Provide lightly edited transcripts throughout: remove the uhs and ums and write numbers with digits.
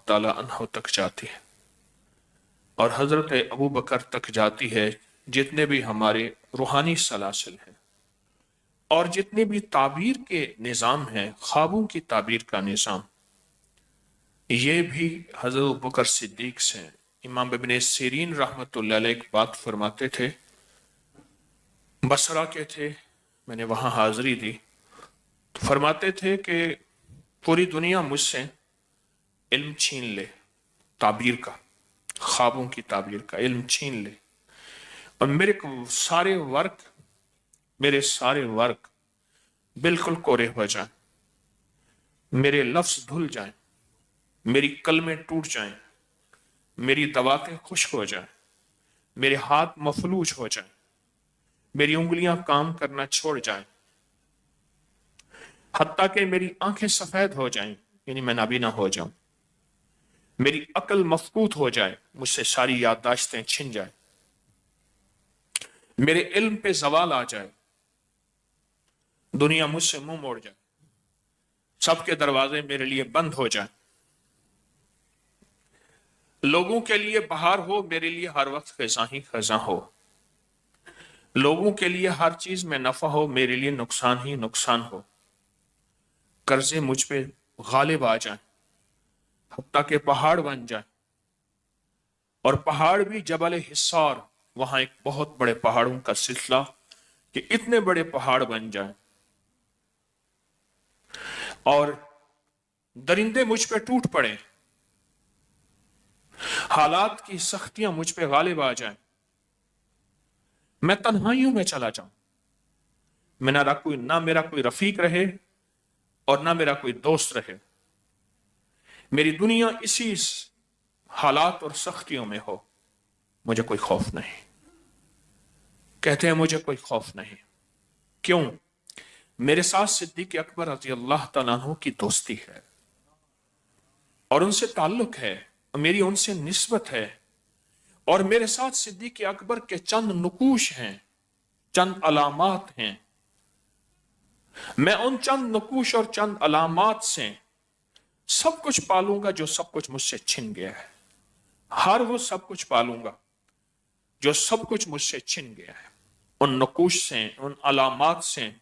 ताला अन्हु तक जाती है और हजरत अबू बकर तक जाती है। जितने भी हमारे रूहानी सलासिल हैं और जितने भी ताबीर के निज़ाम हैं, ख्वाबों की ताबीर का निज़ाम, ये भी हजरत अबू बकर सिद्दीक से हैं। इमाम इब्न सीरीन रहमतुल्लाह अलैह एक बात फरमाते थे, बसरा के थे, मैंने वहाँ हाज़री दी, तो फरमाते थे कि पूरी दुनिया मुझसे इल्म छीन ले, ताबीर का, ख्वाबों की ताबीर का इल्म छीन ले, और मेरे सारे वर्क बिल्कुल कोरे हो जाएं, मेरे लफ्ज धुल जाएं, मेरी कलमें टूट जाएं, मेरी दवातें खुश्क हो जाएं, मेरे हाथ मफलूज हो जाएं, मेरी उंगलियां काम करना छोड़ जाएं, हत्ता कि मेरी आंखें सफेद हो जाएं, यानी मैं नाबीना हो जाऊं, मेरी अकल मफकूत हो जाए, मुझसे सारी याददाश्तें छिन जाए, मेरे इल्म पे जवाल आ जाए, दुनिया मुझसे मुंह मोड़ जाए, सबके दरवाजे मेरे लिए बंद हो जाए, लोगों के लिए बहार हो, मेरे लिए हर वक्त खज़ा ही खज़ा हो, लोगों के लिए हर चीज में नफा हो, मेरे लिए नुकसान ही नुकसान हो, कर्जे मुझ पे गालिब आ जाए, हत्ता के पहाड़ बन जाए, और पहाड़ भी जबल हिस्सार, वहां एक बहुत बड़े पहाड़ों का सिलसिला कि इतने बड़े पहाड़ बन जाए, और दरिंदे मुझ पे टूट पड़े, हालात की सख्तियां मुझ पे गालिब आ जाए, मैं तन्हाइयों में चला जाऊं, ना मेरा कोई रफीक रहे और ना मेरा कोई दोस्त रहे, मेरी दुनिया इसी हालात और सख्तियों में हो, मुझे कोई खौफ नहीं। कहते हैं मुझे कोई खौफ नहीं, क्यों? मेरे साथ सिद्दीक अकबर रज़ी अल्लाह तआला अन्हु की दोस्ती है और उनसे ताल्लुक है, मेरी उनसे निस्बत है, और मेरे साथ सिद्दीक अकबर के चंद नुकूश हैं, चंद अलामात हैं। मैं उन चंद नुकूश और चंद अलामात से सब कुछ पालूंगा जो सब कुछ मुझसे छिन गया है, हर वो सब कुछ पालूंगा जो सब कुछ मुझसे छिन गया है। उन नुकूश से, उन अलामात से,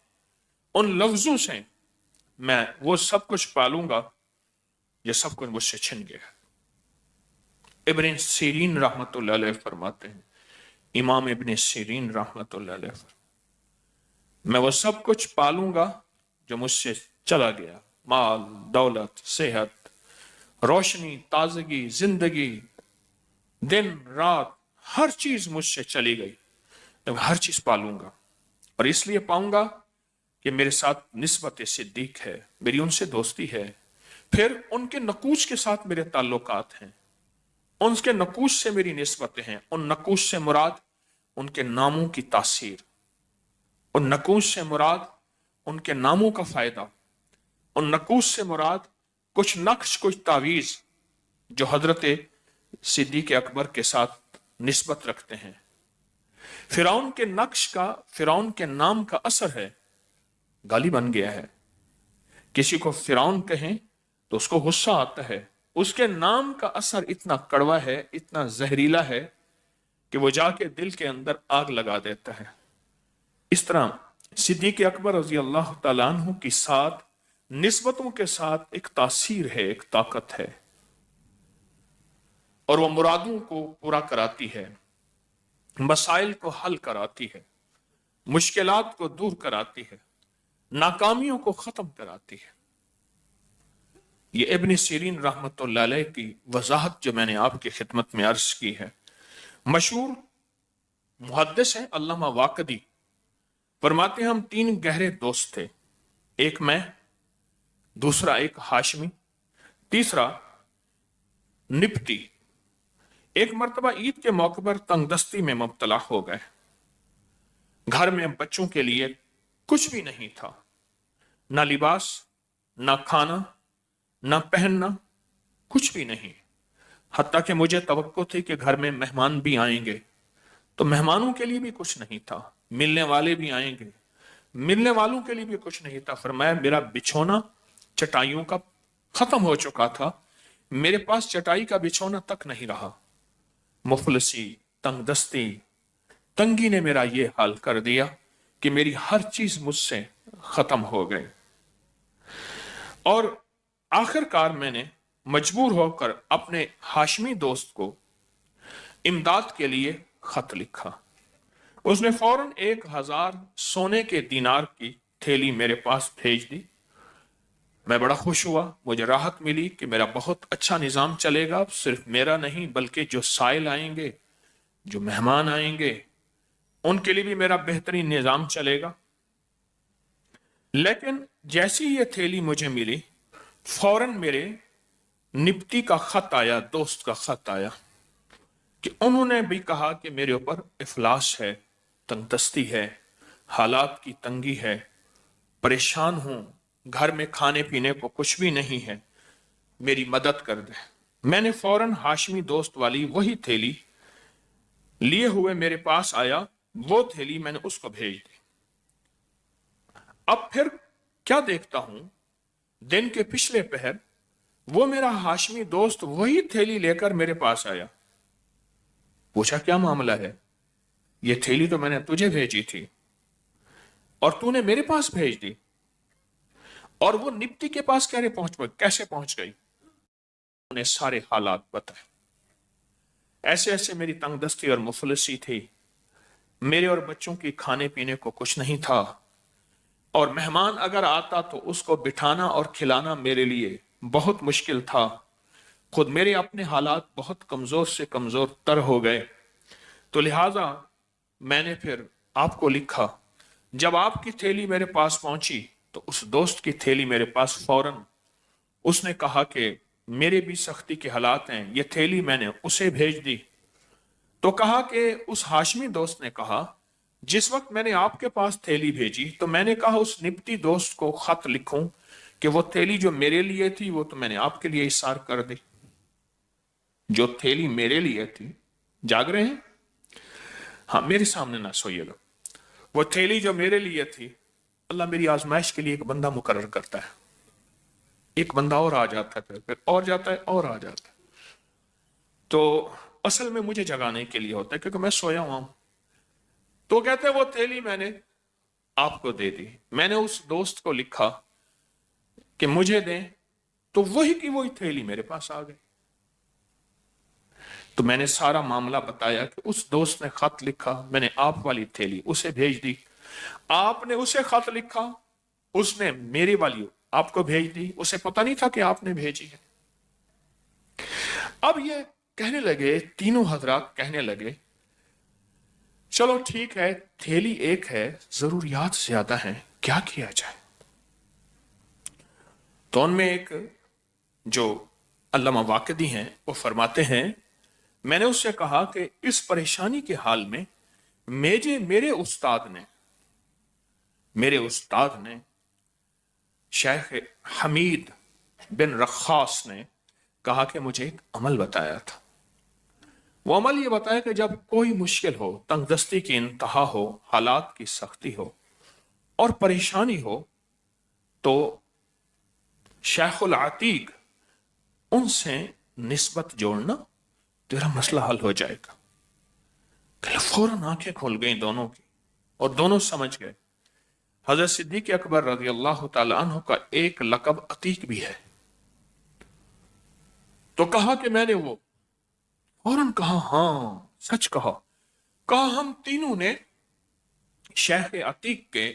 उन लफ्जों से मैं वो सब कुछ पालूंगा जो सब कुछ मुझसे छिन गया है। इब्न सीरीन रहमतुल्लाह अलैह फरमाते हैं, इमाम इब्न सीरीन रहमतुल्लाह अलैह, मैं वो सब कुछ पालूंगा जो मुझसे चला गया, माल, दौलत, सेहत, रोशनी, ताजगी, जिंदगी, दिन रात, हर चीज मुझसे चली गई, तो हर चीज पालूंगा, और इसलिए पाऊंगा कि मेरे साथ निस्बत सिद्दीक है, मेरी उनसे दोस्ती है, फिर उनके नकूश के साथ मेरे ताल्लुकात हैं, उनके नकूश से मेरी निस्बतें हैं। उन नकूश से मुराद उनके नामों की तासीर, उन नकूश से मुराद उनके नामों का फायदा, उन नकूश से मुराद कुछ नक्श, कुछ तावीज जो हजरत सिद्दीक अकबर के साथ निस्बत रखते हैं। फिरौन के नक्श का, फिरौन के नाम का असर है, गाली बन गया है, किसी को फिरौन कहें तो उसको गुस्सा आता है, उसके नाम का असर इतना कड़वा है, इतना जहरीला है कि वो जाके दिल के अंदर आग लगा देता है। इस तरह सिद्दीक अकबर रज़ी अल्लाह तआला अन्हु की साथ निस्बतों के साथ एक तासीर है, एक ताकत है, और वो मुरादों को पूरा कराती है, मसाइल को हल कराती है, मुश्किलात को दूर कराती है, नाकामियों को खत्म कराती है। ये इब्न सीरीन रहमतुल्लाह अलैह की वजाहत जो मैंने आपकी खिदमत में अर्ज की है। मशहूर मुहद्दिस है अल्लामा वाकदी, फरमाते हैं हम तीन गहरे दोस्त थे, एक मैं, दूसरा एक हाशमी, तीसरा निपटी। एक मर्तबा ईद के मौके पर तंगदस्ती में मुब्तला हो गए, घर में बच्चों के लिए कुछ भी नहीं था, ना लिबास, ना खाना, ना पहनना, कुछ भी नहीं। हत्ता कि मुझे तवक्को थी कि घर में मेहमान भी आएंगे, तो मेहमानों के लिए भी कुछ नहीं था, मिलने वाले भी आएंगे, मिलने वालों के लिए भी कुछ नहीं था। फरमाया मेरा बिछौना चटाइयों का खत्म हो चुका था, मेरे पास चटाई का बिछौना तक नहीं रहा। मुफलसी, तंगदस्ती, तंगी ने मेरा ये हाल कर दिया कि मेरी हर चीज मुझसे खत्म हो गई। और आखिरकार मैंने मजबूर होकर अपने हाशमी दोस्त को इमदाद के लिए खत लिखा। उसने फौरन 1000 सोने के दीनार की थैली मेरे पास भेज दी। मैं बड़ा खुश हुआ, मुझे राहत मिली कि मेरा बहुत अच्छा निजाम चलेगा, सिर्फ मेरा नहीं बल्कि जो साइल आएंगे, जो मेहमान आएंगे, उनके लिए भी मेरा बेहतरीन निजाम चलेगा। लेकिन जैसी ये थैली मुझे मिली, फौरन मेरे निपटी का खत आया, दोस्त का खत आया कि उन्होंने भी कहा कि मेरे ऊपर इफलास है, तंगदस्ती है, हालात की तंगी है, परेशान हूं, घर में खाने पीने को कुछ भी नहीं है, मेरी मदद कर दे। मैंने फौरन हाशमी दोस्त वाली वही थैली लिए हुए मेरे पास आया, वो थैली मैंने उसको भेज दी। अब फिर क्या देखता हूं, दिन के पिछले पहर वो मेरा हाशमी दोस्त वही थैली लेकर मेरे पास आया। पूछा क्या मामला है? ये थैली तो मैंने तुझे भेजी थी और तूने मेरे पास भेज दी, और वो निप्टी के पास कैसे पहुंच गई? उन्हें सारे हालात बताए। ऐसे ऐसे मेरी तंगदस्ती और मुफलसी थी, मेरे और बच्चों की खाने पीने को कुछ नहीं था, और मेहमान अगर आता तो उसको बिठाना और खिलाना मेरे लिए बहुत मुश्किल था। खुद मेरे अपने हालात बहुत कमजोर से कमजोर तर हो गए। तो लिहाजा मैंने फिर आपको लिखा। जब आपकी थैली मेरे पास पहुंची तो उस दोस्त की थैली मेरे पास फौरन, उसने कहा कि मेरे भी सख्ती के हालात हैं, ये थैली मैंने उसे भेज दी। तो कहा कि उस हाशमी दोस्त ने कहा, जिस वक्त मैंने आपके पास थैली भेजी तो मैंने कहा उस निपटी दोस्त को खत लिखूं कि वो थैली जो मेरे लिए थी वो तो मैंने आपके लिए इशार कर दी। जो थैली मेरे लिए थी, जाग रहे हैं? हाँ, मेरे सामने ना सोइएगा। वो थैली जो मेरे लिए थी, अल्लाह मेरी आजमाइश के लिए एक बंदा मुकर्रर करता है, एक बंदा और आ जाता है, फिर और जाता है और आ जाता है। तो असल में मुझे जगाने के लिए होता है क्योंकि मैं सोया हुआ हूं। तो कहते हैं वो थैली मैंने आपको दे दी। मैंने उस दोस्त को लिखा कि मुझे दें, तो वही की वही थैली मेरे पास आ गई। तो मैंने सारा मामला बताया कि उस दोस्त ने खत लिखा, मैंने आप वाली थैली उसे भेज दी, आपने उसे खत लिखा, उसने मेरी वाली आपको भेज दी, उसे पता नहीं था कि आपने भेजी है। अब ये कहने लगे, तीनों हजरात कहने लगे, चलो ठीक है, थैली एक है, जरूरियात ज्यादा हैं, क्या किया जाए? तो उनमें एक जो अल्लामा वाक़िदी हैं वो फरमाते हैं, मैंने उससे कहा कि इस परेशानी के हाल में मेरे उस्ताद ने शेख हमीद बिन रखास ने कहा कि मुझे एक अमल बताया था। वो अमल ये बताया कि जब कोई मुश्किल हो, तंगदस्ती की इंतहा हो, हालात की सख्ती हो और परेशानी हो, तो शेखुल आतीक उनसे निस्बत जोड़ना, तेरा मसला हल हो जाएगा। फौरन आंखें खोल गई दोनों की और दोनों समझ गए। हजरत सिद्दीक अकबर रज़ी अल्लाह तआला अन्हु का एक लक़ब अतीक भी है। तो कहा कि मैंने वो, फौरन कहा हाँ सच कहा हम तीनों ने शेख अतीक के,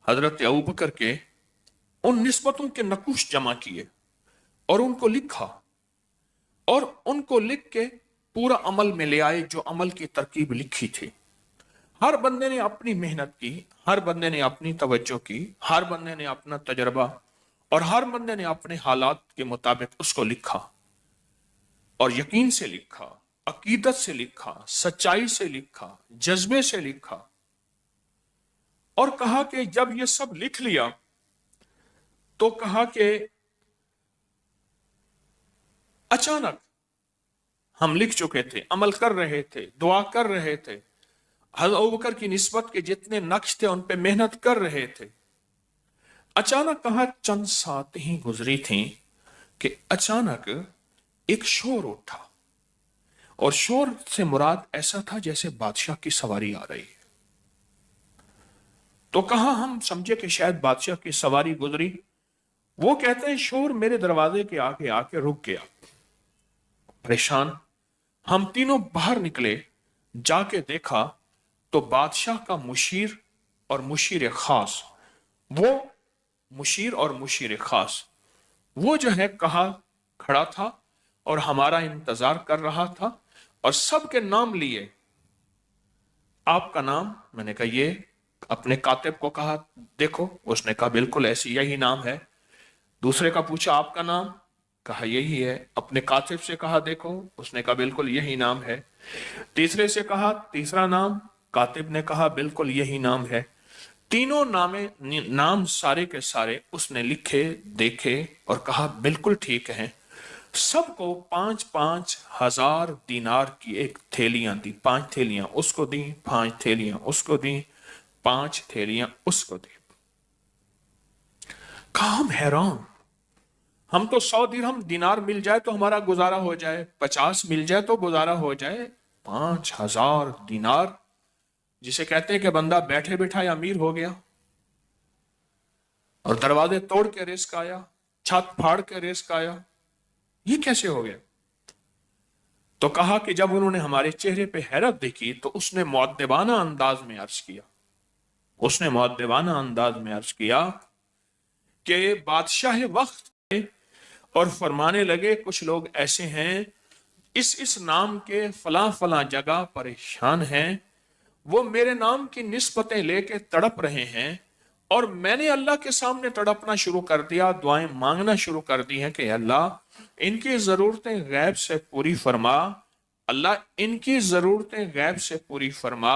हजरत अबू बकर के उन निस्बतों के नकुश जमा किए और उनको लिखा, और उनको लिख के पूरा अमल में ले आए, जो अमल की तरकीब लिखी थी। हर बंदे ने अपनी मेहनत की, हर बंदे ने अपनी तवज्जो की, हर बंदे ने अपना तजर्बा, और हर बंदे ने अपने हालात के मुताबिक उसको लिखा, और यकीन से लिखा, अकीदत से लिखा, सच्चाई से लिखा, जज्बे से लिखा। और कहा कि जब ये सब लिख लिया तो कहा कि अचानक हम लिख चुके थे, अमल कर रहे थे, दुआ कर रहे थे, हज़रत अबू बकर की निस्बत के जितने नक्श थे उन पे मेहनत कर रहे थे। अचानक कहा चंद सात ही गुजरी थी کہ اچانک ایک شور اٹھا، اور شور سے مراد ایسا تھا جیسے بادشاہ کی سواری آ رہی ہے۔ تو کہاں ہم سمجھے کہ شاید بادشاہ کی سواری گزری۔ وہ کہتے ہیں شور میرے دروازے کے آگے آ کے رک گیا۔ پریشان ہم تینوں باہر نکلے، جا کے دیکھا تو بادشاہ کا مشیر اور مشیر خاص، وہ مشیر اور مشیر خاص وہ جو ہے کہا کھڑا تھا اور ہمارا انتظار کر رہا تھا، اور سب کے نام لیے۔ آپ کا نام؟ میں نے کہا یہ۔ اپنے کاتب کو کہا دیکھو، اس نے کہا بالکل ایسی یہی نام ہے۔ دوسرے کا پوچھا آپ کا نام؟ کہا یہی ہے۔ اپنے کاتب سے کہا دیکھو، اس نے کہا بالکل یہی نام ہے۔ تیسرے سے کہا تیسرا نام، کاتب نے کہا بالکل یہی نام ہے۔ تینوں نام سارے کے سارے اس نے لکھے، دیکھے اور کہا بالکل ٹھیک ہیں۔ سب کو 5,000 دینار کی ایک تھیلیاں دی، 5 تھیلیاں اس کو دیں، 5 تھیلیاں اس کو دیں، 5 تھیلیاں اس کو دیں۔ کہا ہم حیران، ہم تو 100 درہم دینار مل جائے تو ہمارا گزارا ہو جائے، 50 مل جائے تو گزارا ہو جائے، 5,000 دینار، جسے کہتے ہیں کہ بندہ بیٹھے بیٹھا امیر ہو گیا، اور دروازے توڑ کے رزق آیا، چھت پھاڑ کے رزق آیا، یہ کیسے ہو گیا؟ تو کہا کہ جب انہوں نے ہمارے چہرے پہ حیرت دیکھی تو اس نے مؤدبانہ انداز میں عرض کیا، اس نے مؤدبانہ انداز میں عرض کیا کہ بادشاہ وقت ہے، اور فرمانے لگے کچھ لوگ ایسے ہیں اس نام کے فلاں فلاں جگہ پریشان ہیں، وہ میرے نام کی نسبتیں لے کے تڑپ رہے ہیں، اور میں نے اللہ کے سامنے تڑپنا شروع کر دیا، دعائیں مانگنا شروع کر دی ہیں کہ اللہ ان کی ضرورتیں غیب سے پوری فرما، اللہ ان کی ضرورتیں غیب سے پوری فرما،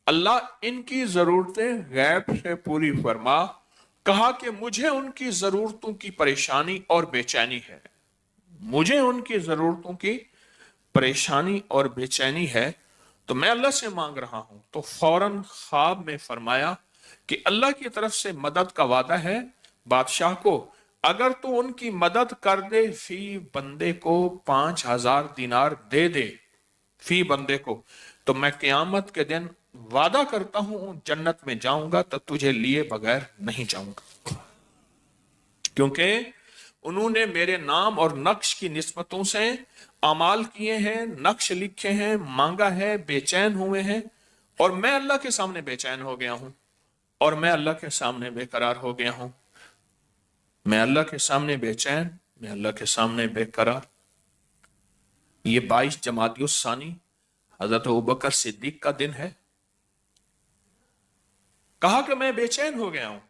اللہ ان کی ضرورتیں غیب سے پوری فرما۔ کہا کہ مجھے ان کی ضرورتوں کی پریشانی اور بے چینی ہے، مجھے ان کی ضرورتوں کی پریشانی اور بے چینی ہے، تو میں اللہ سے مانگ رہا ہوں۔ تو فوراً خواب میں فرمایا کہ اللہ کی طرف سے مدد کا وعدہ ہے بادشاہ کو، اگر تو ان کی مدد کر دے، فی بندے کو 5,000 دینار دے دے فی بندے کو، تو میں قیامت کے دن وعدہ کرتا ہوں جنت میں جاؤں گا، تو تجھے لیے بغیر نہیں جاؤں گا، کیونکہ انہوں نے میرے نام اور نقش کی نسبتوں سے اعمال کیے ہیں، نقش لکھے ہیں، مانگا ہے، بے چین ہوئے ہیں، اور میں اللہ کے سامنے بے چین ہو گیا ہوں، اور میں اللہ کے سامنے بے قرار ہو گیا ہوں، میں اللہ کے سامنے بے چین، میں اللہ کے سامنے بے قرار۔ یہ 22 جمادی الثانی حضرت ابوبکر صدیق کا دن ہے۔ کہا کہ میں بے چین ہو گیا ہوں،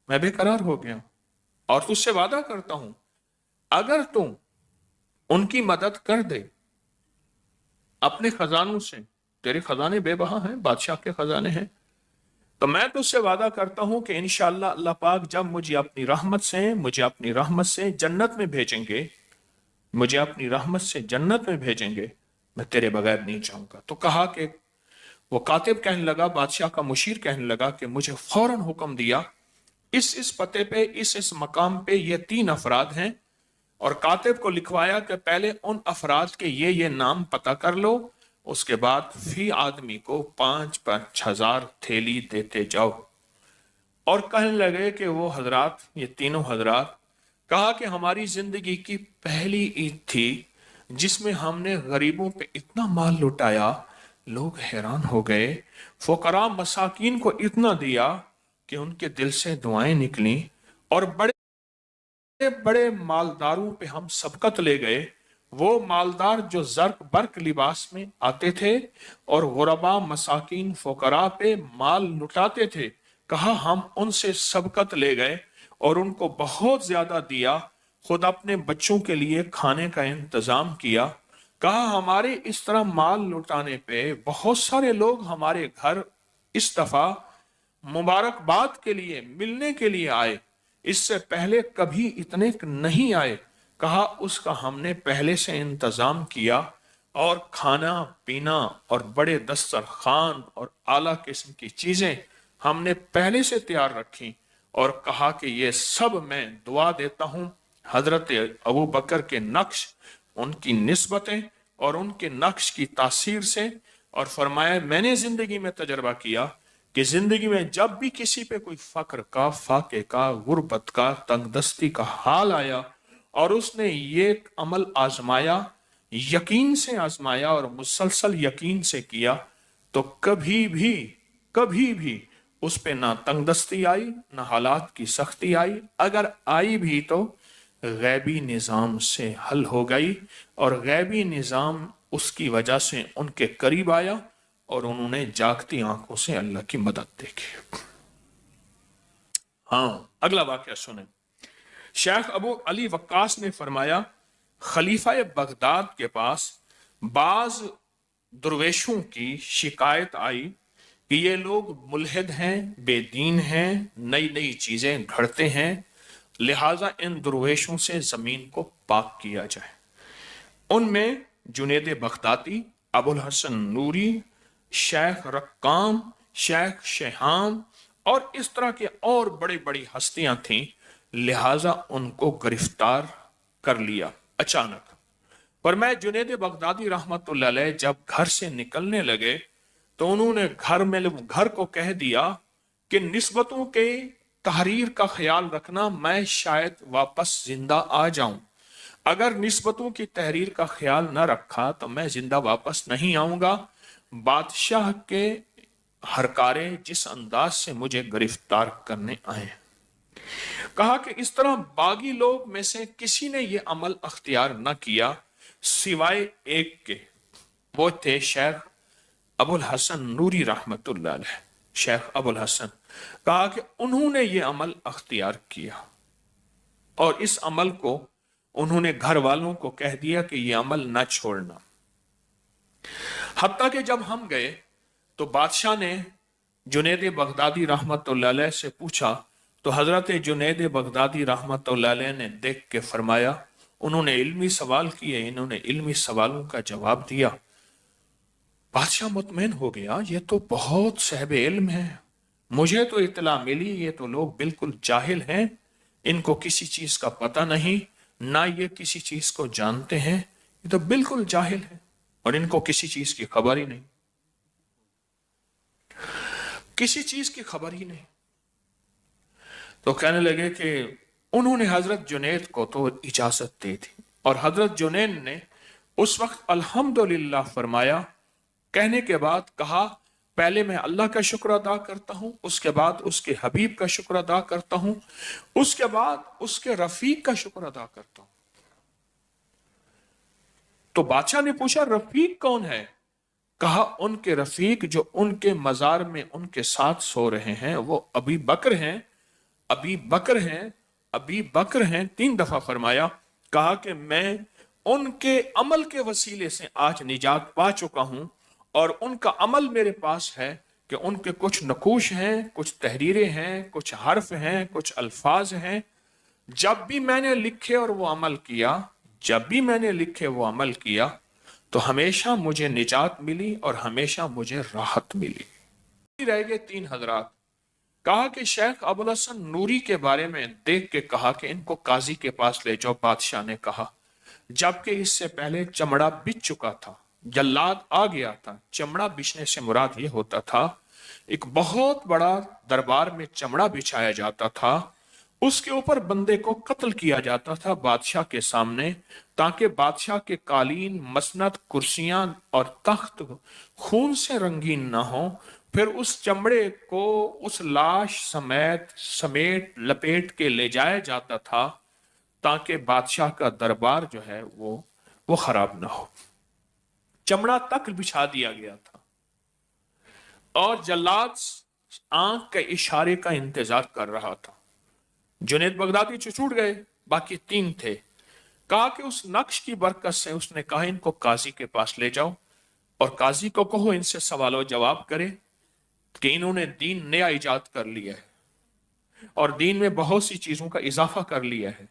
میں بے قرار ہو گیا ہوں، اور تجھ سے وعدہ کرتا ہوں اگر تم ان کی مدد کر دے اپنے خزانوں سے، تیرے خزانے بے بہا ہیں، بادشاہ کے خزانے ہیں، تو میں تجھ سے وعدہ کرتا ہوں کہ انشاءاللہ اللہ پاک جب مجھے اپنی رحمت سے جنت میں بھیجیں گے، مجھے اپنی رحمت سے جنت میں بھیجیں گے، میں تیرے بغیر نہیں جاؤں گا۔ تو کہا کہ وہ کاتب کہنے لگا، بادشاہ کا مشیر کہنے لگا کہ مجھے فوراً حکم دیا اس پتے پہ، اس مقام پہ یہ 3 افراد ہیں، اور کاتب کو لکھوایا کہ پہلے ان افراد کے یہ نام پتہ کر لو، اس کے بعد فی آدمی کو 5,000 تھیلی دیتے جاؤ۔ اور کہنے لگے کہ وہ حضرات، یہ تینوں حضرات، کہا کہ ہماری زندگی کی پہلی عید تھی جس میں ہم نے غریبوں پہ اتنا مال لٹایا، لوگ حیران ہو گئے، فقراء مساکین کو اتنا دیا کہ ان کے دل سے دعائیں نکلیں، اور بڑے بڑے مالداروں پہ ہم سبقت لے گئے، وہ مالدار جو زرق برق لباس میں آتے تھے اور غرباء مساکین فقراء پہ مال لٹاتے تھے، کہا ہم ان سے سبقت لے گئے اور ان کو بہت زیادہ دیا، خود اپنے بچوں کے لیے کھانے کا انتظام کیا۔ کہا ہمارے اس طرح مال لٹانے پہ بہت سارے لوگ ہمارے گھر اس دفعہ مبارکباد کے لیے، ملنے کے لیے آئے، اس سے پہلے کبھی اتنے نہیں آئے۔ کہا اس کا ہم نے پہلے سے انتظام کیا، اور کھانا پینا اور بڑے دسترخوان اور اعلیٰ قسم کی چیزیں ہم نے پہلے سے تیار رکھی، اور کہا کہ یہ سب میں دعا دیتا ہوں हजरत अबू बकर के नक्श, उनकी निस्बतें और उनके नक्श की तासीर से, और फरमाया मैंने जिंदगी में तजर्बा किया कि जिंदगी में जब भी किसी पे कोई फक्र का, फाके का, गुर्बत का, तंगदस्ती का हाल आया और उसने ये अमल आजमाया, यकीन से आजमाया और मुसलसल यकीन से किया, तो कभी भी उस पे ना तंगदस्ती आई, ना हालात की सख्ती आई। अगर आई भी तो गैबी निज़ाम से हल हो गई, और गैबी निज़ाम उसकी वजह से उनके करीब आया और उन्होंने जागती आंखों से अल्लाह की मदद देखी। हाँ, अगला वाकया सुने। शेख अबू अली वक्कास ने फरमाया, खलीफा बगदाद के पास बाज दुर्वेशों की शिकायत आई कि ये लोग मुल्हिद हैं, बेदीन हैं, नई नई चीजें घड़ते हैं, लिहाजा इन दुर्वेशों से जमीन को पाक किया जाए। उनमें जुनेद बगदादी, अबुल हसन नूरी, शेख रक्काम, शेख शेहाम और इस तरह के और बड़ी बड़ी हस्तियां थीं, लिहाजा उनको गिरफ्तार कर लिया अचानक। पर मैं जुनेद बगदादी रहमतुल्लाह अलैह जब घर से निकलने लगे तो उन्होंने घर को कह दिया कि निस्बतों के तहरीर का ख्याल रखना, मैं शायद वापस जिंदा आ जाऊं। अगर निस्बतों की तहरीर का ख्याल न रखा तो मैं जिंदा वापस नहीं आऊंगा। बादशाह के हरकारे जिस अंदाज से मुझे गिरफ्तार करने आए। कहा कि इस तरह बागी लोग में से किसी ने यह अमल अख्तियार न किया सिवाय एक के, वो थे शेख अबुल हसन नूरी रहमतुल्लाह अलैह। शेख अबुल हसन कहा कि उन्होंने ये अमल अख्तियार किया और इस अमल को उन्होंने घर वालों को कह दिया कि ये अमल न छोड़ना। हत्ता कि जब हम गए तो बादशाह ने जुनेद बगदादी रहमतुल्लाह अलैह से पूछा तो हजरत जुनेद बगदादी रहमतुल्लाह अलैह ने देख के फरमाया, उन्होंने इल्मी सवाल किए, इन्होंने इल्मी सवालों का जवाब दिया। बादशाह मुतमईन हो गया, ये तो बहुत साहिब इल्म है, मुझे तो इतला मिली ये तो लोग बिल्कुल जाहिल हैं, इनको किसी चीज का पता नहीं, ना ये किसी चीज को जानते हैं, ये तो बिल्कुल जाहिल है और इनको किसी चीज की खबर ही नहीं, किसी चीज की खबर ही नहीं। तो कहने लगे कि उन्होंने हजरत जुनैद को तो इजाजत दी थी और हजरत जुनैद ने उस वक्त अल्हम्दुलिल्लाह फरमाया। कहने के बाद कहा, पहले मैं अल्लाह का शुक्र अदा करता हूं, उसके बाद उसके हबीब का शुक्र अदा करता हूं, उसके बाद उसके रफीक का शुक्र अदा करता हूं। तो बादशाह ने पूछा, रफीक कौन है? कहा, उनके रफीक जो उनके मजार में उनके साथ सो रहे हैं वो अबी बकर हैं, अबी बकर हैं, अबी बकर हैं। 3 दफा फरमाया। कहा कि मैं उनके अमल के वसीले से आज निजात पा चुका हूं और उनका अमल मेरे पास है कि उनके कुछ नकूश हैं, कुछ तहरीरें हैं, कुछ हर्फ हैं, कुछ अल्फाज हैं। जब भी मैंने लिखे और वो अमल किया, जब भी मैंने लिखे वो अमल किया तो हमेशा मुझे निजात मिली और हमेशा मुझे राहत मिली। रह गए 3 हजरात। कहा कि शेख अबुल हसन नूरी के बारे में देख के कहा कि इनको काजी के पास ले जाओ। बादशाह ने कहा, जबकि इससे पहले चमड़ा बिछ चुका था, जल्लाद आ गया था। चमड़ा बिछने से मुराद ये होता था, एक बहुत बड़ा दरबार में चमड़ा बिछाया जाता था, उसके ऊपर बंदे को कत्ल किया जाता था बादशाह के सामने, ताकि बादशाह के कालीन, मसनद, कुर्सियां और तख्त खून से रंगीन ना हो। फिर उस चमड़े को उस लाश समेट लपेट के ले जाया जाता था ताकि बादशाह का दरबार जो है वो खराब ना हो। चमड़ा तक बिछा दिया गया था और जल्लाद आंख के इशारे का इंतजार कर रहा था। जुनैद बगदादी छूट गए, बाकी 3 थे। कहा कि उस नक्श की बरकत से उसने कहा, इनको काजी के पास ले जाओ और काजी को कहो इनसे सवाल जवाब करे कि इन्होंने दीन नया इजाद कर लिया है और दीन में बहुत सी चीजों का इजाफा कर लिया है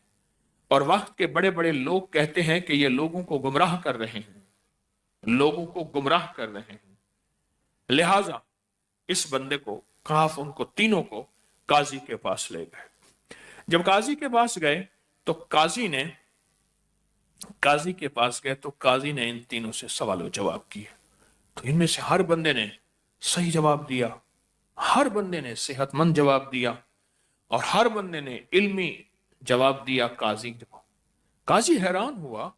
और वक्त के बड़े बड़े लोग कहते हैं कि ये लोगों को गुमराह कर रहे हैं, लोगों को गुमराह कर रहे हैं। लिहाजा इस बंदे को, काफ उनको तीनों को काजी के पास ले गए। जब काजी के पास गए तो काजी के पास गए तो काजी ने इन तीनों से सवाल जवाब किए। तो इनमें से हर बंदे ने सही जवाब दिया, हर बंदे ने सेहतमंद जवाब दिया और हर बंदे ने इल्मी जवाब दिया काजी को। काजी हैरान हुआ।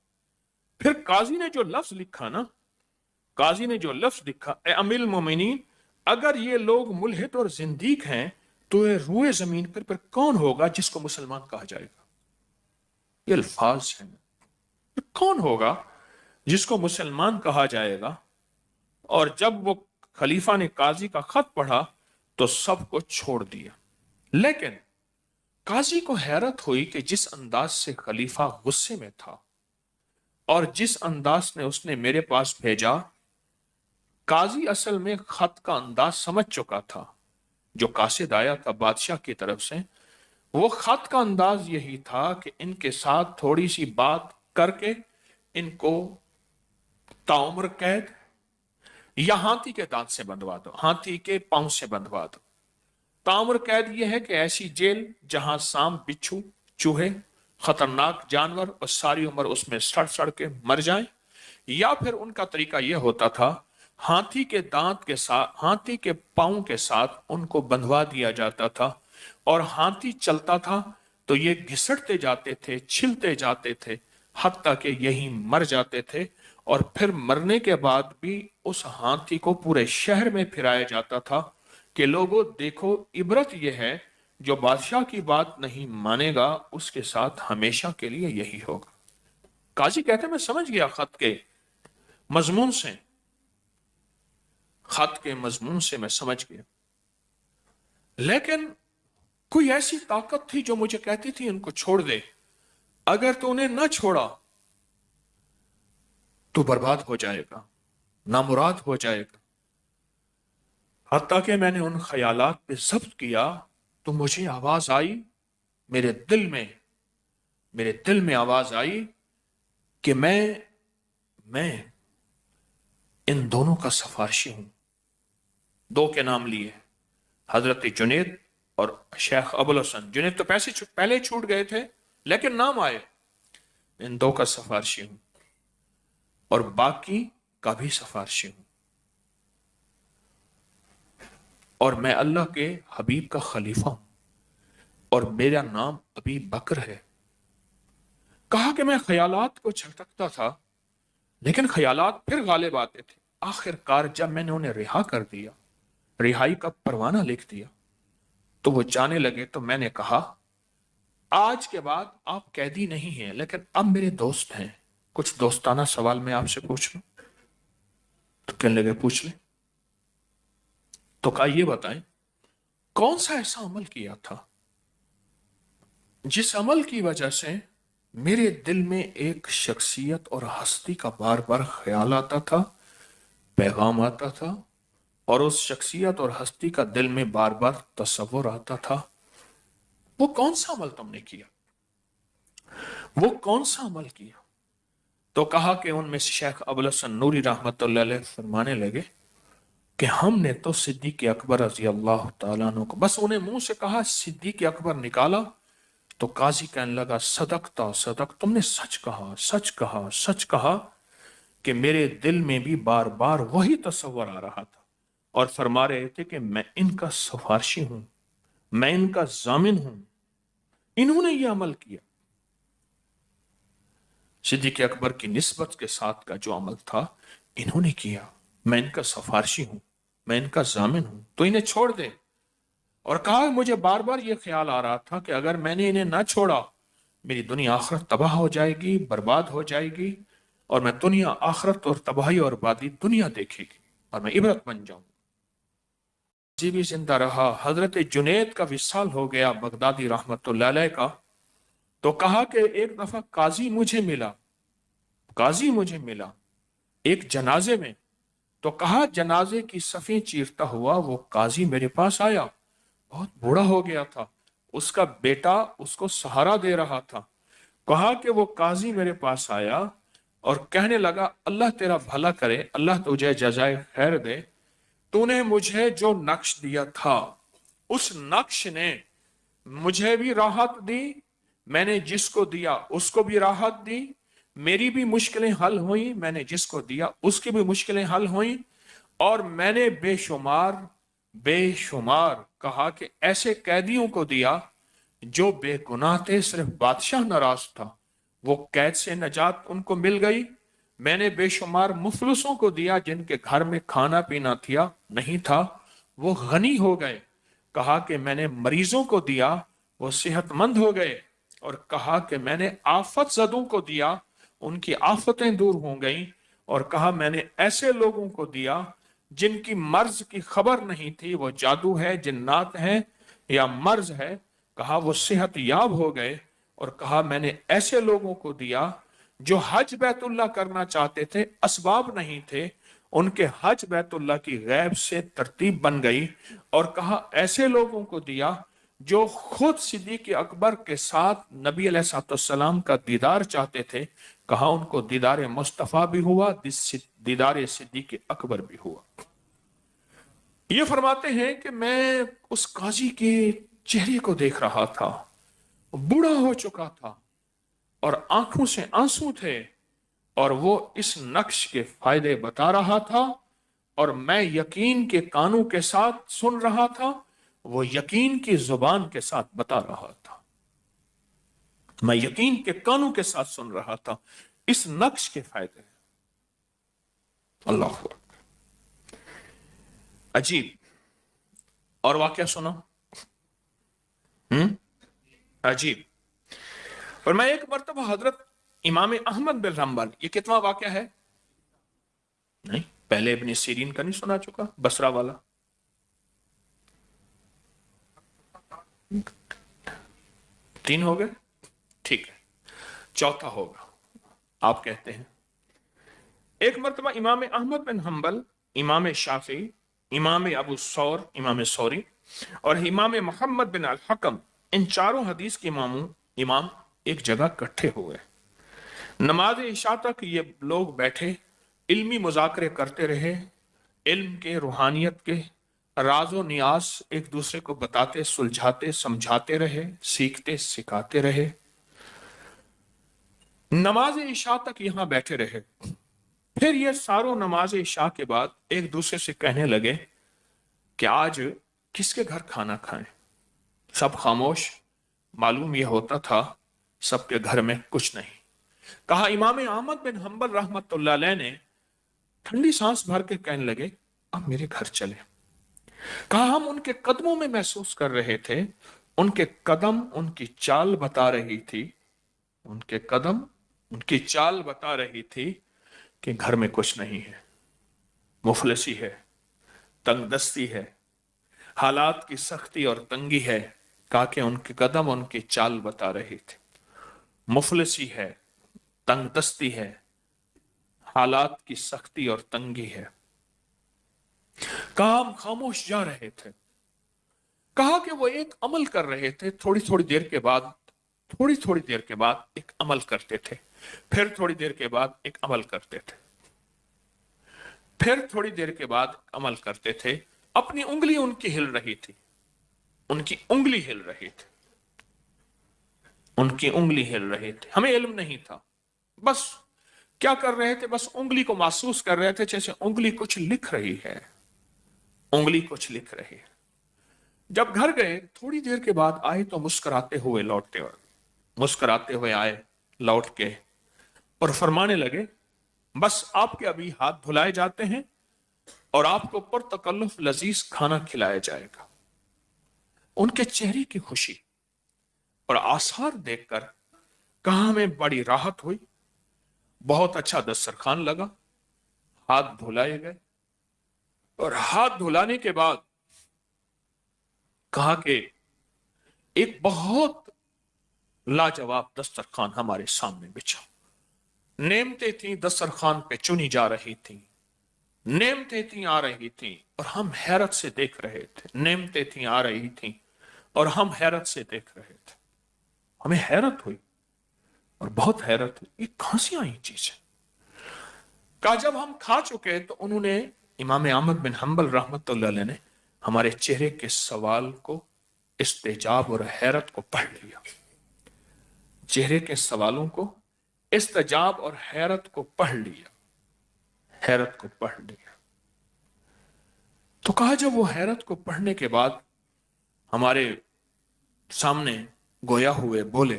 फिर काजी ने जो लफ्ज लिखा ना, काजी ने जो लफ्ज लिखा, ए अमीरुल मोमिनीन, अगर ये लोग मुल्हिद और जिंदीक हैं तो ये रूए जमीन पर कौन होगा जिसको मुसलमान कहा जाएगा? ये अल्फाज हैं। कौन होगा जिसको मुसलमान कहा जाएगा? और जब वो खलीफा ने काजी का खत पढ़ा तो सबको छोड़ दिया। लेकिन काजी को हैरत हुई कि जिस अंदाज से खलीफा गुस्से में था और जिस अंदाज ने उसने मेरे पास भेजा, काजी असल में खत का अंदाज समझ चुका था। जो कासिद आया था बादशाह की तरफ से, वो खत का अंदाज यही था कि इनके साथ थोड़ी सी बात करके इनको ताउम्र कैद या हाथी के दांत से बंधवा दो, हाथी के पांव से बंधवा दो। ताउम्र कैद यह है कि ऐसी जेल जहां सांप, बिच्छू, चूहे, खतरनाक जानवर और सारी उम्र उसमें सड़ सड़ के मर जाएं। या फिर उनका तरीका यह होता था, हाथी के दांत के साथ, हाथी के पांव के साथ उनको बंधवा दिया जाता था और हाथी चलता था तो ये घिसटते जाते थे, छिलते जाते थे, हत्ता कि यही मर जाते थे। और फिर मरने के बाद भी उस हाथी को पूरे शहर में फिराया जाता था कि लोगों देखो, इबरत यह है जो बादशाह की बात नहीं मानेगा उसके साथ हमेशा के लिए यही होगा। काजी कहते मैं समझ गया खत के मजमून से, खत के मजमून से मैं समझ गया, लेकिन कोई ऐसी ताकत थी जो मुझे कहती थी इनको छोड़ दे, अगर तो उन्हें ना छोड़ा तो बर्बाद हो जाएगा, नामुराद हो जाएगा। हत्ता कि मैंने उन ख्यालात पे जब्त किया तो मुझे आवाज आई, मेरे दिल में आवाज आई कि मैं इन दोनों का सिफारिशी हूं। दो के नाम लिए, हजरत जुनैद और शेख अबुल हसन। जुनैद तो पहले छूट गए थे लेकिन नाम आए, इन दो का सिफारिशी हूं और बाकी का भी सिफारिशी हूं, और मैं अल्लाह के हबीब का खलीफा हूं और मेरा नाम अबी बकर है। कहा कि मैं ख्यालात को झटकता था लेकिन ख्यालात फिर गालिब आते थे। आखिरकार जब मैंने उन्हें रिहा कर दिया, रिहाई का परवाना लिख दिया, तो वो जाने लगे। तो मैंने कहा आज के बाद आप कैदी नहीं हैं लेकिन अब मेरे दोस्त हैं, कुछ दोस्ताना सवाल मैं आपसे पूछ लूं? तो कहने लगे पूछ ले। तो कहा ये बताएं कौन सा ऐसा अमल किया था जिस अमल की वजह से मेरे दिल में एक शख्सियत और हस्ती का बार बार ख्याल आता था, पैगाम आता था, और उस शख्सियत और हस्ती का दिल में बार बार तस्वुर आता था। वो कौन सा अमल तुमने किया? वो कौन सा अमल किया? तो कहा कि उनमें से शेख अबुल हसन नूरी रहमतुल्लाह अलैह फरमाने लगे कि हमने तो सिद्दीक अकबर रज़ी अल्लाह तआला अन्हु को, बस उन्हें मुंह से कहा सिद्दीक अकबर निकाला तो काजी कहने लगा सदकता सदक, तुमने सच कहा, सच कहा, सच कहा कि मेरे दिल में भी बार बार वही तस्वर आ रहा था और फरमा रहे थे कि मैं इनका सिफारशी हूं, मैं इनका जामिन हूं, इन्होंने ये अमल किया। सिद्दीक अकबर की निस्बत के साथ का जो अमल था इन्होंने किया, मैं इनका सिफारशी हूं, मैं इनका जामिन हूं, तो इन्हें छोड़ दे। और कहा मुझे बार बार यह ख्याल आ रहा था कि अगर मैंने इन्हें ना छोड़ा मेरी दुनिया आखिरत तबाह हो जाएगी, बर्बाद हो जाएगी, और मैं दुनिया आखिरत और तबाही और बादी दुनिया देखेगी और मैं इबरत बन जाऊंगा। जी भी जिंदा रहा। हजरत जुनैद का विसाल हो गया बगदादी रहमतुल्लाह अलैह का। तो कहा कि एक दफा काजी मुझे मिला एक जनाजे में। तो कहा जनाजे की सफ़ें चीरता हुआ वो काजी मेरे पास आया, बहुत बूढ़ा हो गया था, उसका बेटा उसको सहारा दे रहा था। कहा कि वो काजी मेरे पास आया और कहने लगा अल्लाह तेरा भला करे, अल्लाह तुझे जजाए खैर दे, तूने मुझे जो नक्श दिया था उस नक्श ने मुझे भी राहत दी, میں نے جس کو دیا اس کو بھی راحت دی، میری بھی مشکلیں حل ہوئیں، میں نے جس کو دیا اس کی بھی مشکلیں حل ہوئیں، اور میں نے بے شمار کہا کہ ایسے قیدیوں کو دیا جو بے گناہ تھے، صرف بادشاہ ناراض تھا، وہ قید سے نجات ان کو مل گئی۔ میں نے بے شمار مفلسوں کو دیا جن کے گھر میں کھانا پینا نہیں تھا، وہ غنی ہو گئے۔ کہا کہ میں نے مریضوں کو دیا، وہ صحت مند ہو گئے، اور کہا کہ میں نے آفت زدوں کو دیا، ان کی آفتیں دور ہو گئیں، اور کہا میں نے ایسے لوگوں کو دیا جن کی مرض کی خبر نہیں تھی، وہ جادو ہے، جنات ہیں یا مرض ہے، کہا وہ صحت یاب ہو گئے، اور کہا میں نے ایسے لوگوں کو دیا جو حج بیت اللہ کرنا چاہتے تھے، اسباب نہیں تھے، ان کے حج بیت اللہ کی غیب سے ترتیب بن گئی، اور کہا ایسے لوگوں کو دیا جو خود صدیق اکبر کے ساتھ نبی علیہ الصلوۃ والسلام کا دیدار چاہتے تھے، کہا ان کو دیدار مصطفیٰ بھی ہوا، دیدار صدیق اکبر بھی ہوا۔ یہ فرماتے ہیں کہ میں اس قاضی کے چہرے کو دیکھ رہا تھا، بوڑھا ہو چکا تھا اور آنکھوں سے آنسو تھے، اور وہ اس نقش کے فائدے بتا رہا تھا، اور میں یقین کے کانوں کے ساتھ سن رہا تھا، وہ یقین کی زبان کے ساتھ بتا رہا تھا۔ میں یقین کے کانوں کے ساتھ سن رہا تھا اس نقش کے فائدے۔ اللہ اکبر، عجیب۔ اور واقعہ سنا عجیب۔ اور میں ایک مرتبہ حضرت امام احمد بن حنبل، یہ کتنا واقعہ ہے؟ نہیں، پہلے ابن سیرین کا نہیں سنا چکا، بصرہ والا؟ تین ہو گئے، ٹھیک ہے، چوتھا ہوگا۔ آپ کہتے ہیں ایک مرتبہ امام احمد بن حنبل، امام شافعی، امام ابو ثور، امام ثوری، اور امام محمد بن الحکم، ان چاروں حدیث کے امام ایک جگہ اکٹھے ہوئے۔ نماز عشاء تک یہ لوگ بیٹھے علمی مذاکرے کرتے رہے، علم کے، روحانیت کے راز و نیاز ایک دوسرے کو بتاتے، سلجھاتے، سمجھاتے رہے، سیکھتے، سکھاتے رہے۔ نماز عشاء تک یہاں بیٹھے رہے، پھر یہ ساروں نماز عشاء کے بعد ایک دوسرے سے کہنے لگے کہ آج کس کے گھر کھانا کھائیں؟ سب خاموش، معلوم یہ ہوتا تھا سب کے گھر میں کچھ نہیں۔ کہا امام احمد بن حنبل رحمت اللہ علیہ نے ٹھنڈی سانس بھر کے کہنے لگے اب میرے گھر چلے۔ کہا ہم ان کے قدموں میں محسوس کر رہے تھے، ان کے قدم ان کی چال بتا رہی تھی، ان کے قدم ان کی چال بتا رہی تھی کہ گھر میں کچھ نہیں ہے، مفلسی ہے، تنگ دستی ہے، حالات کی سختی اور تنگی ہے۔ کہا کہ ان کے قدم ان کی چال بتا رہی تھی، مفلسی ہے، تنگ دستی ہے، حالات کی سختی اور تنگی ہے۔ کہا ہم خاموش جا رہے تھے۔ کہا کہ وہ ایک عمل کر رہے تھے، تھوڑی تھوڑی دیر کے بعد ایک عمل کرتے تھے، پھر تھوڑی دیر کے بعد ایک عمل کرتے تھے، پھر تھوڑی دیر کے بعد عمل کرتے تھے۔ اپنی انگلی ان کی ہل رہی تھی، ان کی انگلی ہل رہی تھی، ان کی انگلی ہل رہی تھی۔ ہمیں علم نہیں تھا، بس کیا کر رہے تھے؟ بس انگلی کو محسوس کر رہے تھے جیسے انگلی کچھ لکھ رہی ہے، انگلی کچھ لکھ رہی ہے۔ جب گھر گئے تھوڑی دیر کے بعد آئے تو مسکراتے ہوئے آئے لوٹ کے، اور فرمانے لگے بس آپ کے ابھی ہاتھ دھلائے جاتے ہیں اور آپ کو پرتکلف لذیذ کھانا کھلایا جائے گا۔ ان کے چہرے کی خوشی اور آثار دیکھ کر کہاں ہمیں بڑی راحت ہوئی، بہت اچھا دسترخوان لگا، ہاتھ دھلائے گئے، اور ہاتھ دھلانے کے بعد کہا کہ ایک بہت لاجواب دسترخوان ہمارے سامنے بچھا، نعمتیں تھیں دسترخوان پہ چنی جا رہی تھیں، نعمتیں تھیں آ رہی تھیں اور ہم حیرت سے دیکھ رہے تھے، نعمتیں تھیں آ رہی تھیں اور ہم حیرت سے دیکھ رہے تھے۔ ہمیں حیرت ہوئی اور بہت حیرت ہوئی، یہ کہاں سے آئی چیزیں؟ کہا جب ہم کھا چکے تو انہوں نے، امام احمد بن حنبل رحمت اللہ علیہ نے ہمارے چہرے کے سوال کو، استجاب اور حیرت کو پڑھ لیا۔ चेहरे के सवालों को, इस्तजाब और हैरत को पढ़ लिया, हैरत को पढ़ लिया। तो कहा जब वो हैरत को पढ़ने के बाद हमारे सामने गोया हुए बोले,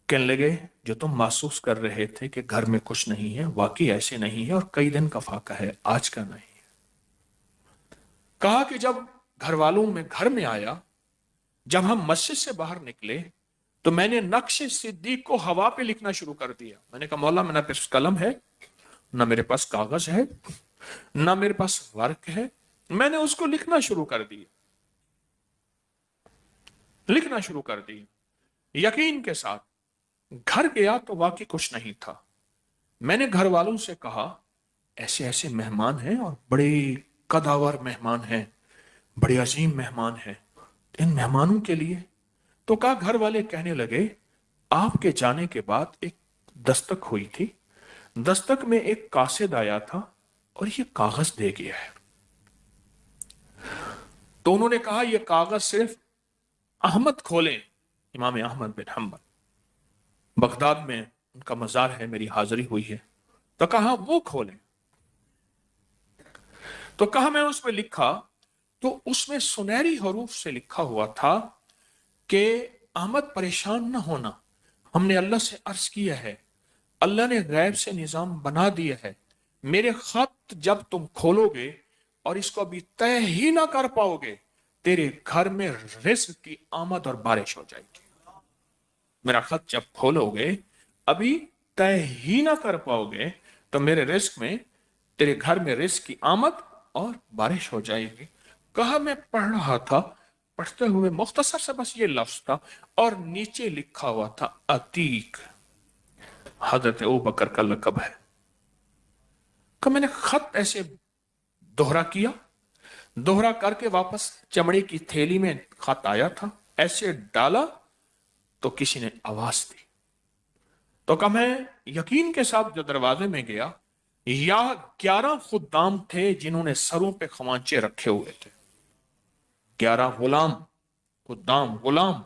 कहने लगे जो तुम महसूस कर रहे थे कि घर में कुछ नहीं है, वाकई ऐसे नहीं है और कई दिन का फाका है, आज का नहीं है। कहा कि जब घर वालों में घर में आया, जब हम मस्जिद से बाहर निकले तो मैंने नक्शे सिद्दीक को हवा पे लिखना शुरू कर दिया। मैंने कहा मौला मेरे पास कलम है ना, मेरे पास कागज है ना, मेरे पास वर्क है, मैंने उसको लिखना शुरू कर दिया, लिखना शुरू कर दिया। यकीन के साथ घर गया तो वाकई कुछ नहीं था। मैंने घर वालों से कहा ऐसे ऐसे मेहमान हैं और बड़े कदावर मेहमान हैं, बड़े अजीम मेहमान हैं, इन मेहमानों के लिए। तो कहा, घर वाले कहने लगे आपके जाने के बाद एक दस्तक हुई थी, दस्तक में एक कासिद आया था और ये कागज दे गया है। तो उन्होंने कहा यह कागज सिर्फ अहमद खोलें, इमाम अहमद बिन हम्बल, बगदाद में उनका मजार है, मेरी हाजिरी हुई है। तो कहा वो खोलें। तो कहा मैं उसमें लिखा, तो उसमें सुनहरी हरूफ से लिखा हुआ था कि अहमद परेशान न होना, हमने अल्लाह से अर्ज किया है, अल्लाह ने गैब से निजाम बना दिया है, मेरे खत जब तुम खोलोगे और इसको अभी तय ही ना कर पाओगे, तेरे घर में रिस्क की आमद और बारिश हो जाएगी। मेरा खत जब खोलोगे अभी तय ही ना कर पाओगे तो मेरे रिस्क में, तेरे घर में रिस्क की आमद और बारिश हो जाएगी। कहा मैं पढ़ रहा था, पढ़ते हुए मुख्तसर से बस ये लफ्ज था और नीचे लिखा हुआ था अतीक, हजरत अबू बकर का लकब है। कि मैंने खत ऐसे दोहरा किया, दोहरा करके वापस चमड़े की थैली में खत आया था, ऐसे डाला तो किसी ने आवाज दी। तो कहा मैं यकीन के साथ जो दरवाजे में गया, या 11 खुद्दाम थे जिन्होंने सरों पे खमांचे रखे हुए थे, 11 गुलाम, खुद्दाम गुलाम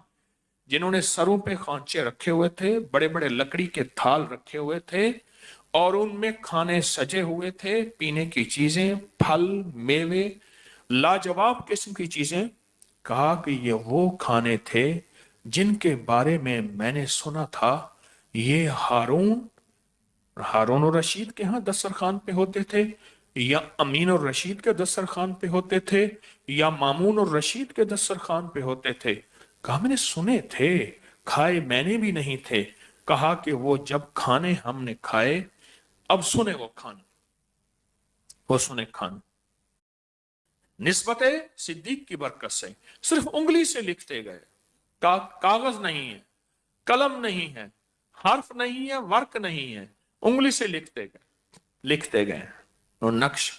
जिन्होंने सरों पे खांचे रखे हुए थे, बड़े बड़े लकड़ी के थाल रखे हुए थे और उनमें खाने सजे हुए थे, पीने की चीजें, फल, मेवे, लाजवाब किस्म की चीजें। कहा कि ये वो खाने थे जिनके बारे में मैंने सुना था ये हारून और रशीद के यहाँ दस्तरखान पे होते थे, या अमीन और रशीद के दस्तरखान पे होते थे, या मामून और रशीद के दस्तरखान पे होते थे। कहा मैंने सुने थे, खाए मैंने भी नहीं थे। कहा कि वो जब खाने हमने खाए, अब सुने वो खाने, वो सुने खाने। निस्बत सिद्दीक की बरकत से सिर्फ उंगली से लिखते गए, कागज नहीं है, कलम नहीं है, हर्फ नहीं है, वर्क नहीं है, उंगली से लिखते गए और नक्श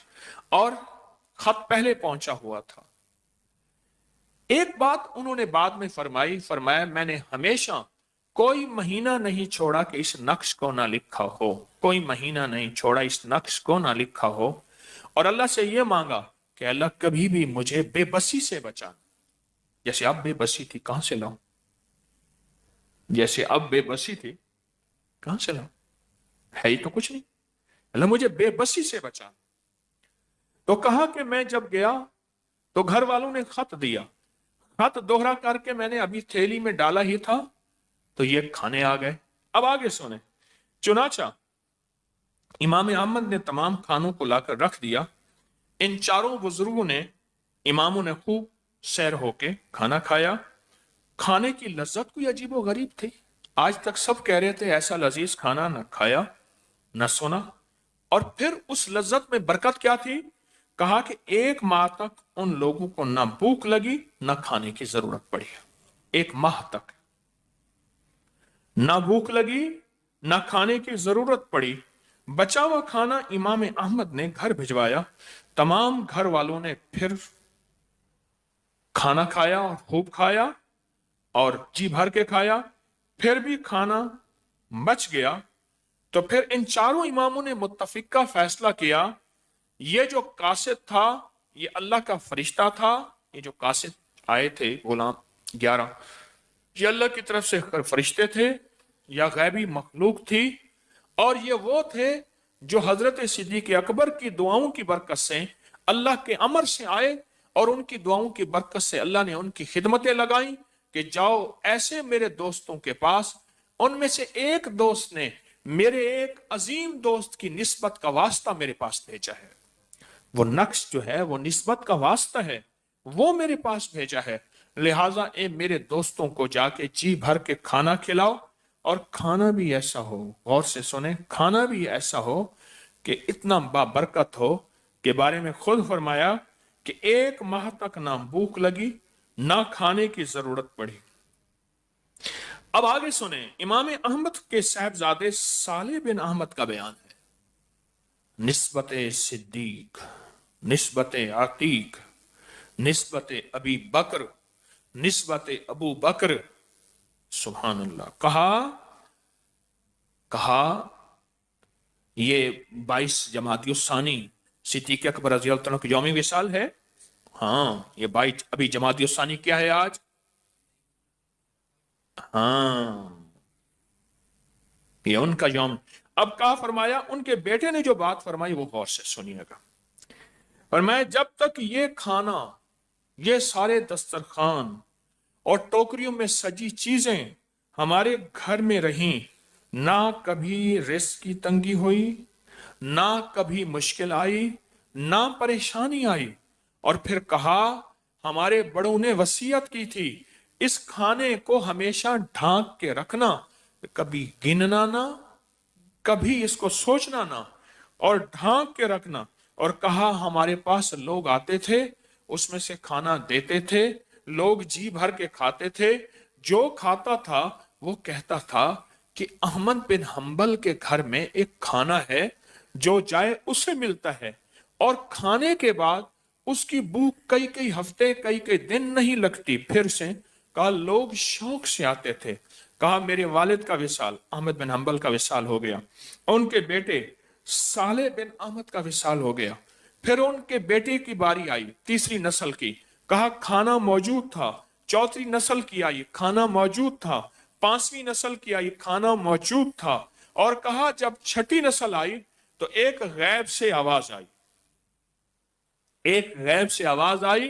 और खत पहले पहुंचा हुआ था। एक बात उन्होंने बाद में फरमाया मैंने हमेशा कोई महीना नहीं छोड़ा कि इस नक्श को ना लिखा हो, कोई महीना नहीं छोड़ा इस नक्श को ना लिखा हो, और अल्लाह से यह मांगा कि अल्लाह कभी भी मुझे बेबसी से बचा। जैसे अब बेबसी थी, कहां से लाऊं, जैसे अब बेबसी थी, कहां से लाऊं, है ही तो कुछ नहीं, अल्लाह मुझे बेबसी से बचा। तो कहा कि मैं जब गया तो घर वालों ने खत दिया, खत दोहरा करके मैंने अभी थैली में डाला ही था तो ये खाने आ गए। अब आगे सुने। चुनाचा इमाम अहमद ने तमाम खानों को लाकर रख दिया। इन चारों बुजुर्गों ने, इमामों ने खूब सैर होके खाना खाया। खाने की लज्जत कोई अजीबो गरीब थी, आज तक सब कह रहे थे ऐसा लजीज खाना न खाया न सुना। और फिर उस लज्जत में बरकत क्या थी, कहा कि 1 माह तक उन लोगों को ना भूख लगी ना खाने की जरूरत पड़ी। 1 माह तक ना भूख लगी ना खाने की जरूरत पड़ी। बचा हुआ खाना इमाम अहमद ने घर भिजवाया। तमाम घर वालों ने फिर खाना खाया और खूब खाया और जी भर के खाया। फिर भी खाना बच गया तो फिर इन चारों इमामों ने मुत्तफिका फैसला किया, ये जो कासिद था ये अल्लाह का फरिश्ता था। ये जो कासिद आए थे गुलाम 11, ये अल्लाह की तरफ से फरिश्ते थे या गैबी मखलूक थी, और ये वो थे जो हजरत सिद्दीक अकबर की दुआओं की बरकत से अल्लाह के अमर से आए, और उनकी दुआओं की बरकत से अल्लाह ने उनकी खिदमतें लगाई कि जाओ ऐसे मेरे दोस्तों के पास। उनमें से एक दोस्त ने मेरे एक अजीम दोस्त की निस्बत का वास्ता मेरे पास भेजा है। वो नक्श जो है वो निस्बत का वास्ता है, वो मेरे पास भेजा है। लिहाजा ए मेरे दोस्तों को जाके जी भर के खाना खिलाओ, और खाना भी ऐसा हो, गौर से सुने, खाना भी ऐसा हो कि इतना बाबरकत हो के बारे में खुद फरमाया कि 1 माह तक ना भूख लगी ना खाने की जरूरत पड़ी। अब आगे सुने, इमाम अहमद के साहबजादे साले बिन अहमद का बयान है। निस्बत सिद्दीक, निस्बत आतीक, निस्बत अबी बकर, निस्बत अबू बकर, सुभान अल्लाह। कहा ये 22 जमादियुस्सानी सिद्दीक अकबर रज़ी अल्लाह अन्हु की यौम विसाल है। हाँ, ये 22 अभी जमादियुस्सानी क्या है आज? हाँ, ये उनका यौम। अब कहा फरमाया, उनके बेटे ने जो बात फरमाई वो गौर से सुनिएगा। और मैं जब तक ये खाना, ये सारे दस्तरखान और टोकरियों में सजी चीजें हमारे घर में रहीं, ना कभी रिस्क की तंगी हुई, ना कभी मुश्किल आई, ना परेशानी आई। और फिर कहा, हमारे बड़ों ने वसीयत की थी इस खाने को हमेशा ढांक के रखना, कभी गिनना ना, कभी इसको सोचना ना, और ढांक के रखना। और कहा, हमारे पास लोग आते थे, उसमें से खाना देते थे, लोग जी भर के खाते थे। जो खाता था वो कहता था कि अहमद बिन हंबल के घर में एक खाना है, जो जाए उसे मिलता है, और खाने के बाद उसकी भूख कई कई हफ्ते, कई कई दिन नहीं लगती फिर से। कहा, लोग शौक से आते थे। कहा, मेरे वालिद का विसाल, अहमद बिन हंबल का विसाल हो गया, उनके बेटे साले बिन अहमद का विसाल हो गया। फिर उनके बेटे की बारी आई, तीसरी नस्ल की। कहा, खाना मौजूद था। चौथी नस्ल की आई, खाना मौजूद था। पांचवी नस्ल की आई, खाना मौजूद था। और कहा, जब छठी नस्ल आई तो एक गैब से आवाज आई, एक गैब से आवाज आई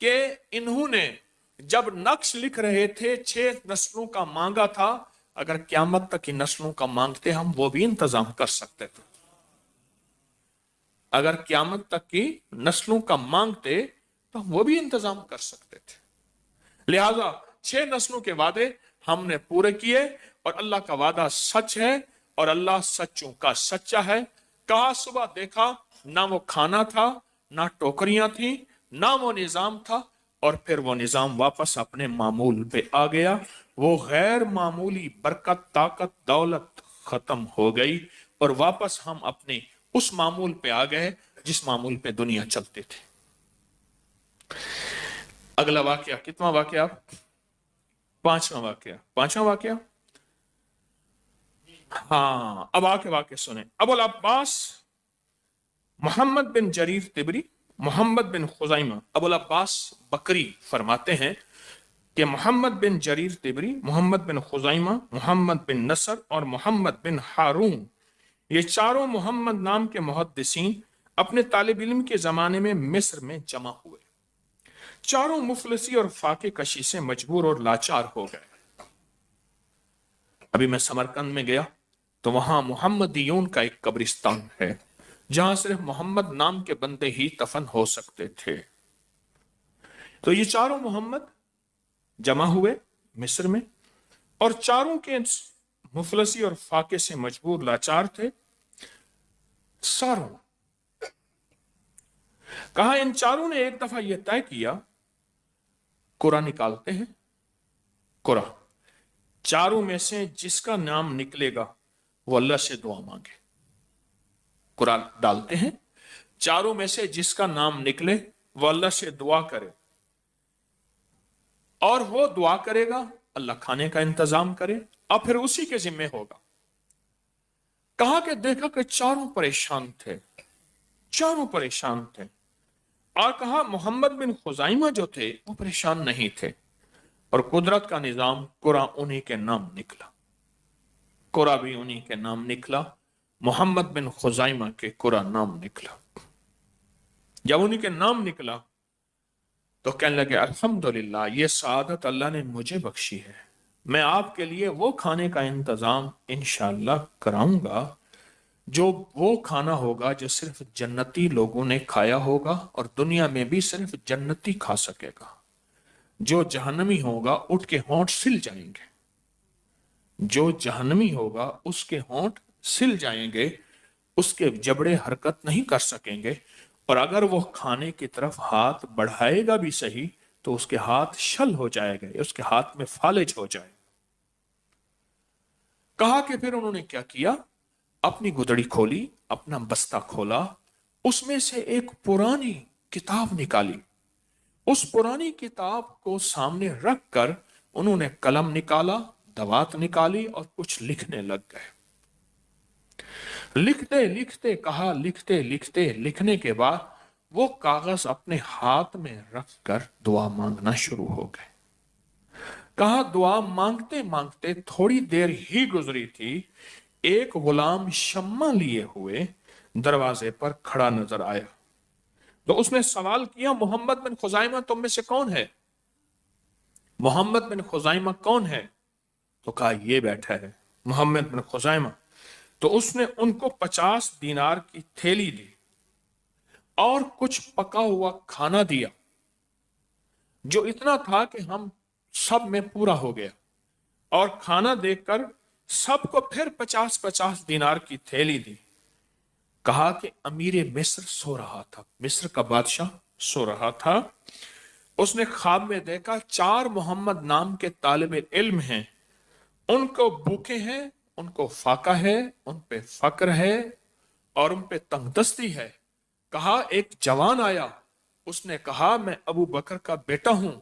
कि इन्होंने जब नक्श लिख रहे थे 6 नस्लों का मांगा था, अगर क्यामत तक की नस्लों का मांगते हम वो भी इंतजाम कर सकते थे। अगर क्यामत तक की नस्लों का मांगते तो हम वो भी इंतजाम कर सकते थे। लिहाजा 6 नस्लों के वादे हमने पूरे किए, और अल्लाह का वादा सच है, और अल्लाह सच्चों का सच्चा है। कहा, सुबह देखा ना वो खाना था, ना टोकरियां थी, ना वो निजाम था, और फिर वो निजाम वापस अपने मामूल पे आ गया। वो गैर मामूली बरकत, ताकत, दौलत खत्म हो गई, और वापस हम अपने उस मामूल पे आ गए जिस मामूल पे दुनिया चलते थे। अगला वाकया, कितना वाकया? पांचवा वाकया। हाँ, अब आके वाकया सुने। अबुल अब्बास मोहम्मद बिन जरीर तिबरी, मोहम्मद बिन खुजैमा, अबुल अब्बास बकरी फरमाते हैं कि मोहम्मद बिन जरीर तिबरी, मोहम्मद बिन खुजैमा, मोहम्मद बिन नसर और मोहम्मद बिन हारून, ये चारों मोहम्मद नाम के मुहद्दिसीन अपने तालिब इल्म के जमाने में मिस्र में जमा हुए। चारों मुफलसी और फाके कशी से मजबूर और लाचार हो गए। अभी मैं समरकंद में गया तो वहां मुहम्मदियों का एक कब्रिस्तान है, जहां सिर्फ मोहम्मद नाम के बंदे ही दफन हो सकते थे। तो ये चारों मोहम्मद जमा हुए मिस्र में, और चारों के मुफलसी और फाके से मजबूर लाचार थे सारों। कहा, इन चारों ने एक दफा यह तय किया, कुरा निकालते हैं, कुरा, चारों में से जिसका नाम निकलेगा वो अल्लाह से दुआ मांगे। कुरा डालते हैं, चारों में से जिसका नाम निकले वो अल्लाह से दुआ करे, और वो दुआ करेगा, अल्लाह खाने का इंतजाम करे, और फिर उसी के जिम्मे होगा। कहा कि देखा कि चारों परेशान थे, चारों परेशान थे। और कहा, मोहम्मद बिन खुजैमा जो थे वो परेशान नहीं थे, और कुदरत का निजाम कुरा उन्हीं के नाम निकला। कुरा भी उन्हीं के नाम निकला, मोहम्मद बिन खुजाइमा के कुरा नाम निकला। जब उन्हीं के नाम निकला तो कहने लगे अल्हम्दुलिल्लाह, ये सआदत अल्लाह ने मुझे बख्शी है, मैं आपके लिए वो खाने का इंतजाम इंशाअल्लाह कराऊंगा जो वो खाना होगा जो सिर्फ जन्नती लोगों ने खाया होगा और दुनिया में भी सिर्फ जन्नती खा सकेगा। जो जहन्नमी होगा उठ के होंठ सिल जाएंगे, जो जहन्नमी होगा उसके होंठ सिल जाएंगे, उसके जबड़े हरकत नहीं कर सकेंगे, और अगर वो खाने की तरफ हाथ बढ़ाएगा भी सही तो उसके हाथ शल हो जाएगा, उसके हाथ में फालिज हो जाएगा। कहा कि फिर उन्होंने क्या किया, अपनी गुदड़ी खोली, अपना बस्ता खोला, उसमें से एक पुरानी किताब निकाली, उस पुरानी किताब को सामने रख कर उन्होंने कलम निकाला, दवात निकाली और कुछ लिखने लग गए। लिखते लिखते कहा, लिखते लिखते लिखने के बाद वो कागज अपने हाथ में रखकर दुआ मांगना शुरू हो गए। कहा दुआ मांगते मांगते थोड़ी देर ही गुजरी थी, एक गुलाम शम्मा लिए हुए दरवाजे पर खड़ा नजर आया। तो उसने सवाल किया, मोहम्मद बिन खुजाइमा तुम में से कौन है? मोहम्मद बिन खुजाइमा कौन है? तो कहा ये बैठा है मोहम्मद बिन खुजाइमा। तो उसने उनको 50 दीनार की थैली दी और कुछ पका हुआ खाना दिया, जो इतना था कि हम सब में पूरा हो गया, और खाना देकर सबको फिर 50-50 दीनार की थैली दी। कहा कि अमीर मिस्र सो रहा था, मिस्र का बादशाह सो रहा था। उसने ख्वाब में देखा 4 मोहम्मद नाम के तालिब इल्म हैं, उनको भूखे हैं, उनको फाका है, उन पे फक्र है और उन पे तंगदस्ती है। कहा एक जवान आया, उसने कहा मैं अबू बकर का बेटा हूं,